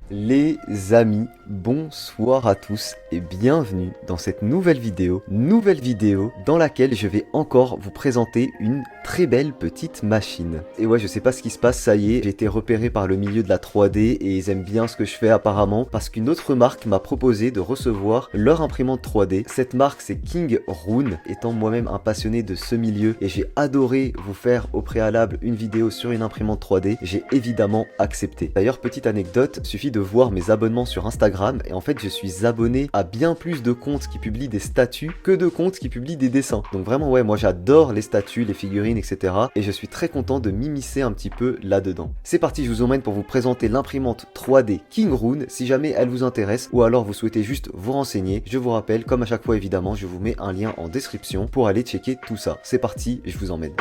Les amis, bonsoir à tous et bienvenue dans cette nouvelle vidéo dans laquelle je vais encore vous présenter une très belle petite machine. Et ouais, je sais pas ce qui se passe, ça y est, j'ai été repéré par le milieu de la 3D et ils aiment bien ce que je fais apparemment parce qu'une autre marque m'a proposé de recevoir leur imprimante 3D. Cette marque c'est King Rune, étant moi-même un passionné de ce milieu et j'ai adoré vous faire au préalable une vidéo sur une imprimante 3D, j'ai évidemment accepté. D'ailleurs, petite anecdote, suffit de voir mes abonnements sur Instagram et en fait je suis abonné à bien plus de comptes qui publient des statuts que de comptes qui publient des dessins. Donc vraiment ouais, moi j'adore les statuts, les figurines, etc. Et je suis très content de m'immiscer un petit peu là-dedans. C'est parti, je vous emmène pour vous présenter l'imprimante 3D King Rune si jamais elle vous intéresse ou alors vous souhaitez juste vous renseigner. Je vous rappelle, comme à chaque fois évidemment, je vous mets un lien en description pour aller checker tout ça. C'est parti, je vous emmène.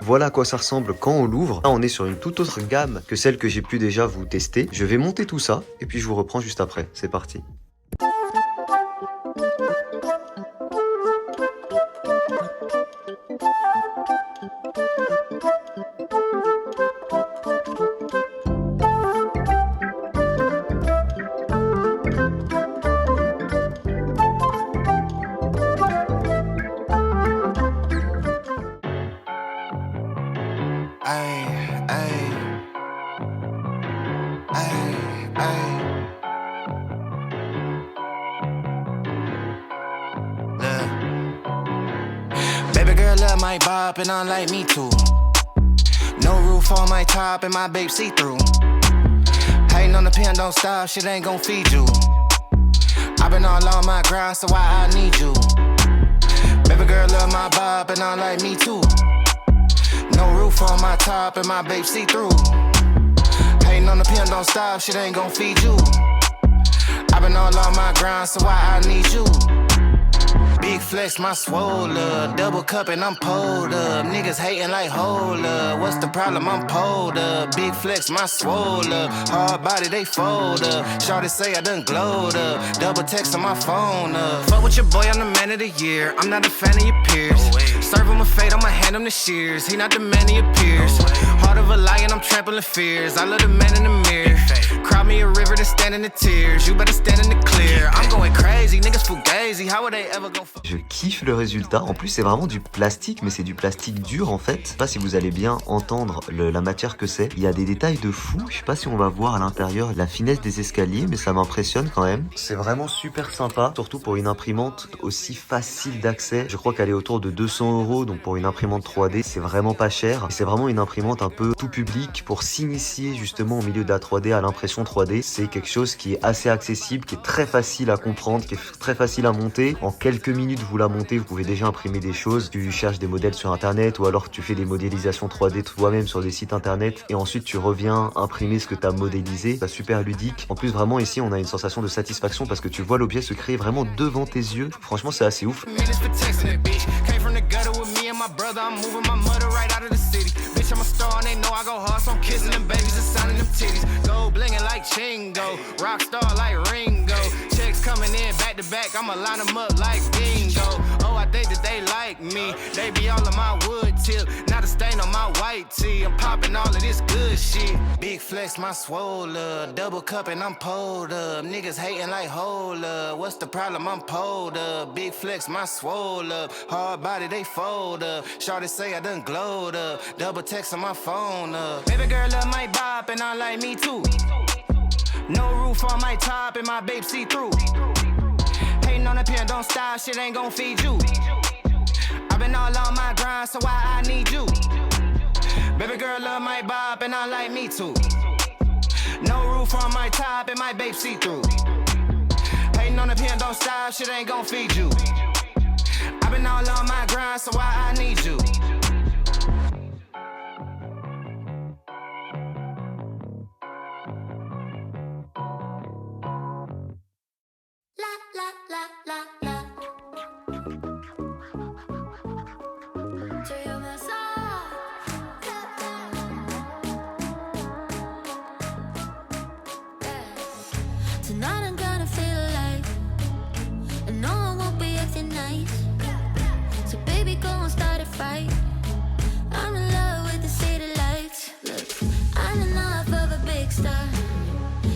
Voilà à quoi ça ressemble quand on l'ouvre. Là, on est sur une toute autre gamme que celle que j'ai pu déjà vous tester. Je vais monter tout ça et puis je vous reprends juste après. C'est parti. Baby girl love my bop and unlike me too. No roof on my top and my babe see through. Hating on the pen, don't stop, shit ain't gon' feed you. I've been all on my grind, so why I need you? Baby girl love my bop and unlike me too. No roof on my top and my babe see through. Hating on the pen, don't stop, shit ain't gon' feed you. I've been all on my grind, so why I need you? Big flex, my swole up. Double cup and I'm pulled up. Niggas hating like hold up. What's the problem? I'm pulled up. Big flex, my swole up. Hard body, they fold up. Shawty say I done glowed up. Double text on my phone up. Fuck with your boy, I'm the man of the year. I'm not a fan of your peers. Serve him a fate, I'ma hand him the shears. He not the man of your peers. Heart of a lion, I'm trampling fears. I love the man in the mirror. Cry me a river to stand in the tears. You better stand in the clear. I'm going crazy, niggas fugazi. How would they ever go? Je kiffe le résultat. En plus, c'est vraiment du plastique, mais c'est du plastique dur en fait. Je sais pas si vous allez bien entendre la matière que c'est. Il y a des détails de fou. Je sais pas si on va voir à l'intérieur la finesse des escaliers, mais ça m'impressionne quand même. C'est vraiment super sympa, surtout pour une imprimante aussi facile d'accès. Je crois qu'elle est autour de 200 €, donc pour une imprimante 3D, c'est vraiment pas cher. C'est vraiment une imprimante un peu tout public pour s'initier justement au milieu de la 3D, à l'impression 3D. C'est quelque chose qui est assez accessible, qui est très facile à comprendre, qui est très facile à monter. En quelques minutes, vous la montez, vous pouvez déjà imprimer des choses. Tu cherches des modèles sur internet ou alors tu fais des modélisations 3D toi-même sur des sites internet et ensuite tu reviens imprimer ce que tu as modélisé. C'est super ludique. En plus, vraiment ici, on a une sensation de satisfaction parce que tu vois l'objet se créer vraiment devant tes yeux. Franchement, c'est assez ouf. I'm a star and they know I go hard, so I'm kissing them babies and signing them titties. Gold blingin' like Chingo, rock star like Ringo. Checks coming in back to back, I'ma line them up like bingo. Oh, I think that they like me, they be all on my wood tip. Not a stain on my white tee, I'm popping all of this good shit. Big flex, my swole up, double cup and I'm pulled up. Niggas hating like hold up, what's the problem? I'm pulled up. Big flex, my swole up, hard body they fold up. Shawty say I done glowed up, double text on my phone up. Baby girl love my bop and I like me too. No roof on my top and my babe see through. Hating on the pen, don't stop, shit ain't gon' feed you. I've been all on my grind, so why I need you? Baby girl love my bop and I like me too. No roof on my top and my babe see through. Hating on the pen, don't stop, shit ain't gon' feed you. I've been all on my grind, so why I need you? won't start a fight. I'm in love with the city lights. Look, I'm enough of a big star.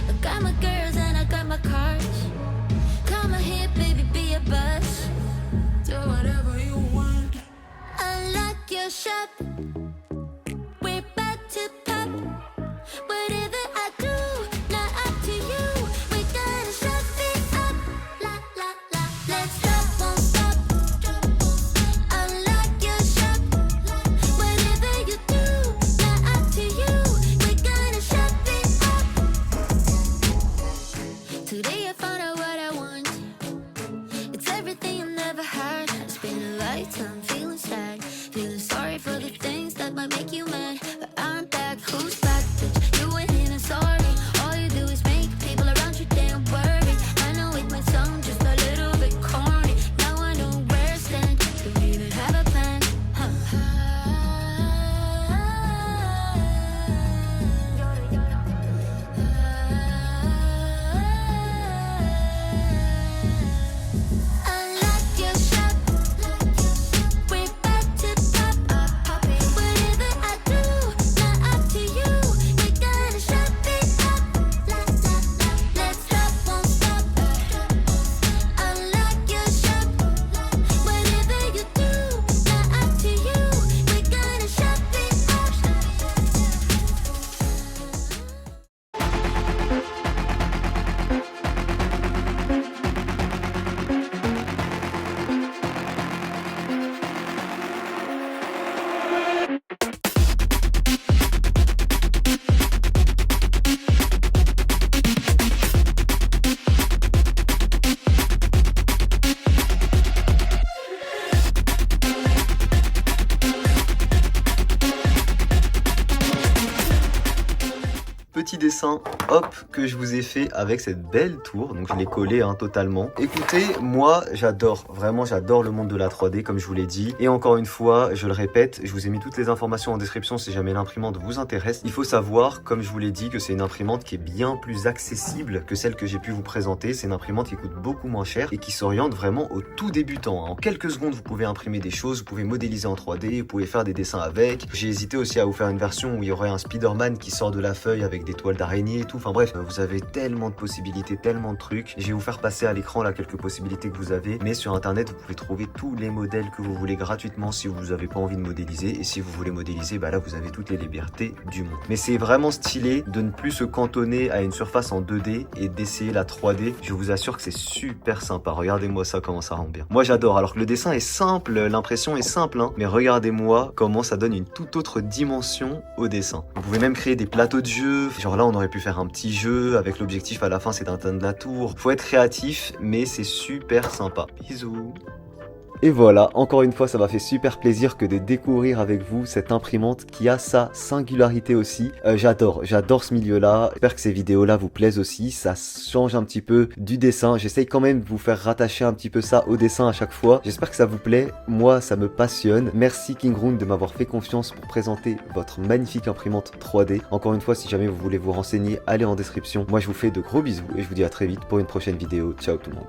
I got my girls and I got my cars. Come here, baby, be a buzz. Do whatever you want. Unlock your shop. We're about to pop. Whatever I do, not up to you. We're gonna shut it up. La la la. Let's stop, won't stop. Unlock your shop. Whatever you do, not up to you. We're gonna shut it up. Today I found out what I want. It's everything I've never had. It's been a lifetime feeling sad, feeling sorry for the things that might make you mad. But I'm back, who's back, bitch? You went in and sorry. All you do is make people around you damn worried. I know it might sound just a little bit corny. Now I know where I stand. Don't even have a plan. Unlock your shop. We're about to pop. Whatever I do, not up to you. We're gonna shut it up. La la la. Let's stop, won't stop. Unlock your shop. Whatever you do, not up to you. We're gonna shut it up. Petit dessin, hop, que je vous ai fait avec cette belle tour, donc je l'ai collé totalement. Écoutez, moi j'adore, vraiment j'adore le monde de la 3D comme je vous l'ai dit. Et encore une fois, je le répète, je vous ai mis toutes les informations en description si jamais l'imprimante vous intéresse. Il faut savoir, comme je vous l'ai dit, que c'est une imprimante qui est bien plus accessible que celle que j'ai pu vous présenter. C'est une imprimante qui coûte beaucoup moins cher et qui s'oriente vraiment aux tout débutants. En quelques secondes, vous pouvez imprimer des choses, vous pouvez modéliser en 3D, vous pouvez faire des dessins avec. J'ai hésité aussi à vous faire une version où il y aurait un Spider-Man qui sort de la feuille avec des toiles d'araignée et tout. Enfin bref, vous avez tellement de possibilités, tellement de trucs. Je vais vous faire passer à l'écran là quelques possibilités que vous avez. Mais sur internet, vous pouvez trouver tous les modèles que vous voulez gratuitement si vous n'avez pas envie de modéliser. Et si vous voulez modéliser, bah là vous avez toutes les libertés du monde. Mais c'est vraiment stylé de ne plus se cantonner à une surface en 2D et d'essayer la 3D. Je vous assure que c'est super sympa. Regardez-moi ça, comment ça rend bien. Moi j'adore. Alors que le dessin est simple, l'impression est simple, mais regardez-moi comment ça donne une toute autre dimension au dessin. Vous pouvez même créer des plateaux de jeu. Genre là on aurait pu faire un petit jeu avec l'objectif à la fin c'est d'atteindre la tour. Faut être créatif mais c'est super sympa. Bisous. Et voilà, encore une fois, ça m'a fait super plaisir que de découvrir avec vous cette imprimante qui a sa singularité aussi. J'adore ce milieu-là. J'espère que ces vidéos-là vous plaisent aussi. Ça change un petit peu du dessin. J'essaye quand même de vous faire rattacher un petit peu ça au dessin à chaque fois. J'espère que ça vous plaît. Moi, ça me passionne. Merci Kingroon de m'avoir fait confiance pour présenter votre magnifique imprimante 3D. Encore une fois, si jamais vous voulez vous renseigner, allez en description. Moi, je vous fais de gros bisous et je vous dis à très vite pour une prochaine vidéo. Ciao tout le monde.